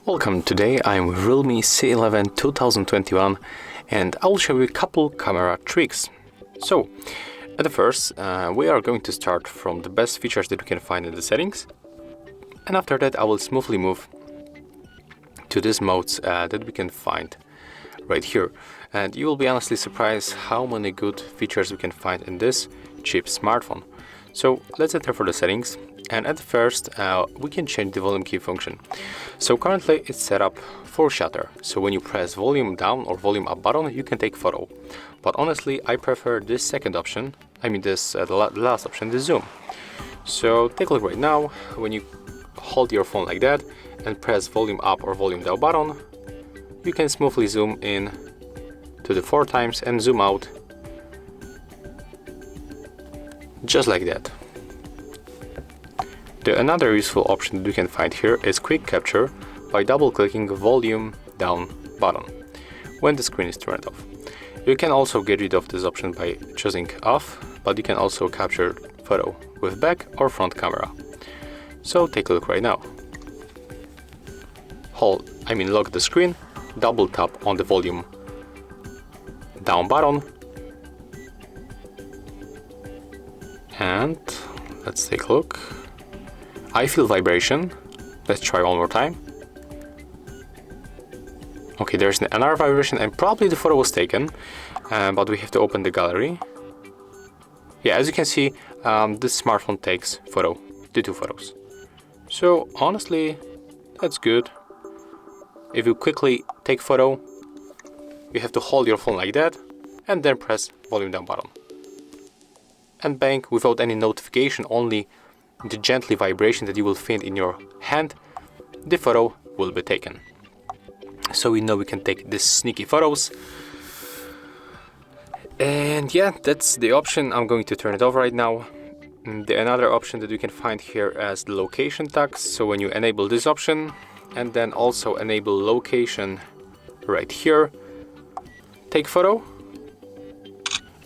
Welcome, today I'm with REALME C11 2021 and I'll show you a couple camera tricks. So, at the first, we are going to start from the best features that we can find in the settings, and after that I will smoothly move to these modes that we can find right here. And you will be honestly surprised how many good features we can find in this cheap smartphone. So let's enter for the settings, and at first we can change the volume key function. So currently it's set up for shutter, so when you press volume down or volume up button you can take photo. But honestly I prefer this second option, the last option, the zoom. So take a look right now. When you hold your phone like that and press volume up or volume down button, you can smoothly zoom in to the 4 times and zoom out just like that. Another useful option that you can find here is quick capture by double clicking the volume down button when the screen is turned off. You can also get rid of this option by choosing off, but you can also capture photo with back or front camera. So take a look right now. Lock the screen, double tap on the volume down button, and let's take a look. I feel vibration. Let's try one more time. Okay, there's another vibration and probably the photo was taken, but we have to open the gallery. Yeah, as you can see, this smartphone takes the 2 photos. So honestly, that's good. If you quickly take photo, you have to hold your phone like that and then press volume down button. And bang, without any notification, only the gently vibration that you will feel in your hand, the photo will be taken. So we know we can take these sneaky photos. And yeah, that's the option. I'm going to turn it off right now. Another option that you can find here is the location tags. So when you enable this option and then also enable location right here, take photo,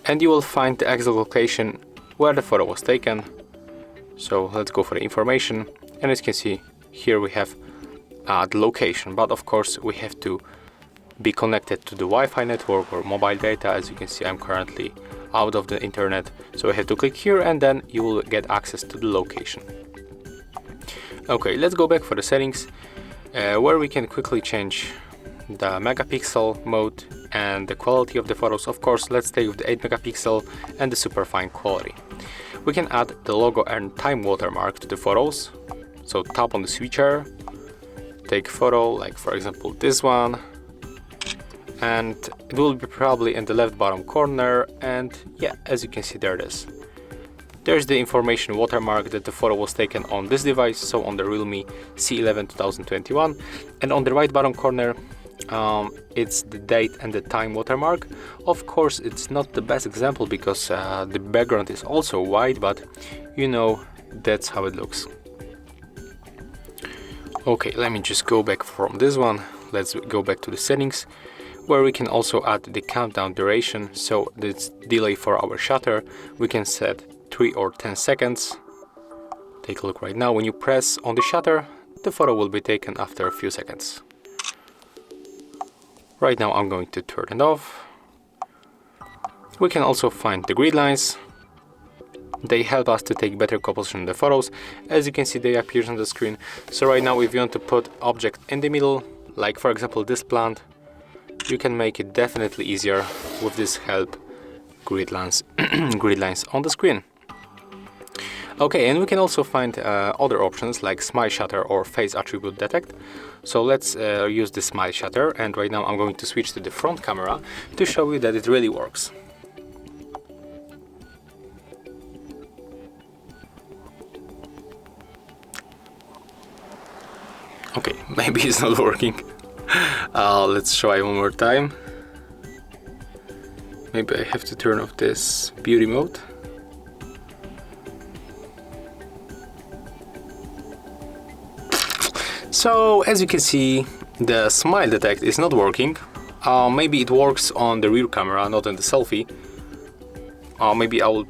and you will find the exact location where the photo was taken. So let's go for the information, and as you can see here we have the location, but of course we have to be connected to the Wi-Fi network or mobile data. As you can see, I'm currently out of the internet, so I have to click here and then you will get access to the location. Okay, let's go back for the settings where we can quickly change the megapixel mode and the quality of the photos. Of course, let's stay with the 8 megapixel and the super fine quality. We can add the logo and time watermark to the photos. So tap on the switcher, take photo, like for example this one, and it will be probably in the left bottom corner, and yeah, as you can see, there it is. There's the information watermark that the photo was taken on this device, so on the REALME C11 2021, and on the right bottom corner it's the date and the time watermark. Of course, it's not the best example because the background is also white, but you know, that's how it looks. Okay, let me just go back from this one. Let's go back to the settings where we can also add the countdown duration. So this delay for our shutter, we can set 3 or 10 seconds. Take a look right now. When you press on the shutter, the photo will be taken after a few seconds. Right now I'm going to turn it off. We can also find the grid lines. They help us to take better composition of the photos. As you can see, they appear on the screen. So right now if you want to put object in the middle, like for example this plant, you can make it definitely easier with this help grid lines on the screen. Okay, and we can also find other options like smile shutter or face attribute detect. So let's use the smile shutter, and right now I'm going to switch to the front camera to show you that it really works. Okay, maybe it's not working. Let's try one more time. Maybe I have to turn off this beauty mode. So as you can see, the smile detect is not working. Maybe it works on the rear camera, not on the selfie. Maybe I will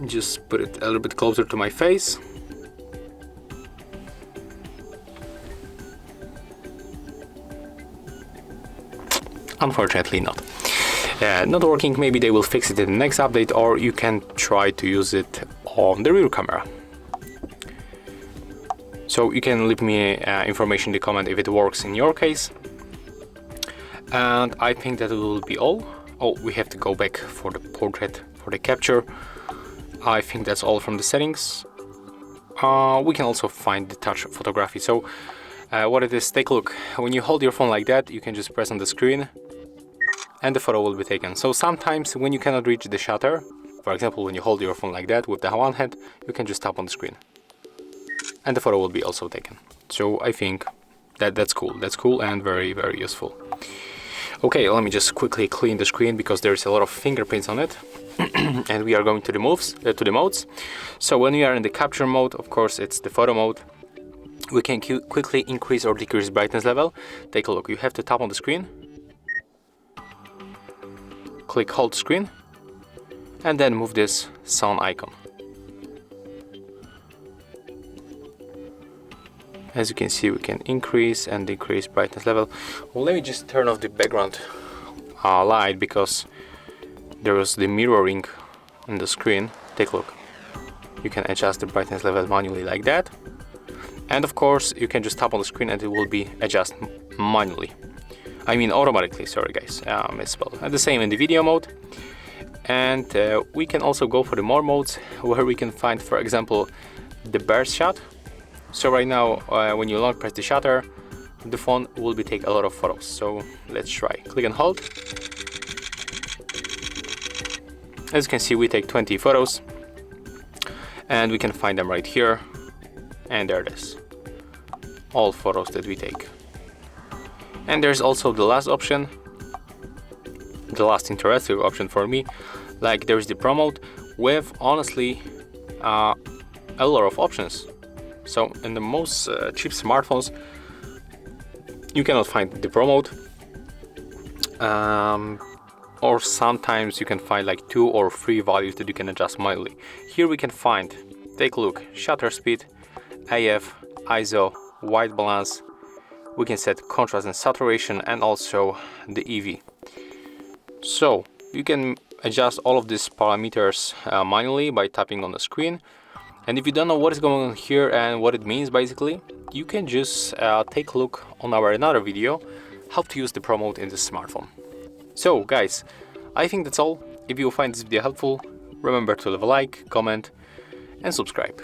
just put it a little bit closer to my face. unfortunately not. Not working. Maybe they will fix it in the next update, or you can try to use it on the rear camera. So you can leave me information in the comment if it works in your case. And I think that will be all. Oh, we have to go back for the portrait, for the capture. I think that's all from the settings. We can also find the touch photography. So what it is, take a look. When you hold your phone like that, you can just press on the screen and the photo will be taken. So sometimes when you cannot reach the shutter, for example, when you hold your phone like that with the one hand, you can just tap on the screen and the photo will be also taken. So I think that's cool and very, very useful. Okay, let me just quickly clean the screen because there's a lot of fingerprints on it. And we are going to the modes. So when we are in the capture mode, of course it's the photo mode. We can quickly increase or decrease brightness level. Take a look. You have to tap on the screen, click hold screen, and then move this sound icon. As you can see, we can increase and decrease brightness level. Well, let me just turn off the background light because there was the mirroring on the screen. Take a look. You can adjust the brightness level manually like that. And of course, you can just tap on the screen and it will be adjusted manually. I mean automatically, sorry guys, misspelled. And the same in the video mode. And we can also go for the more modes where we can find, for example, the burst shot. So right now, when you long press the shutter, the phone will be take a lot of photos. So let's try. Click and hold. As you can see, we take 20 photos and we can find them right here. And there it is. All photos that we take. And there's also the last option, the last interesting option for me. Like there's the Pro mode with honestly a lot of options. So in the most cheap smartphones, you cannot find the Pro mode. Or sometimes you can find like 2 or 3 values that you can adjust manually. Here we can find, take a look, shutter speed, AF, ISO, white balance. We can set contrast and saturation and also the EV. So you can adjust all of these parameters manually by tapping on the screen. And if you don't know what is going on here and what it means basically, you can just take a look on our another video how to use the Pro mode in this smartphone. So guys, I think that's all. If you find this video helpful, remember to leave a like, comment and subscribe.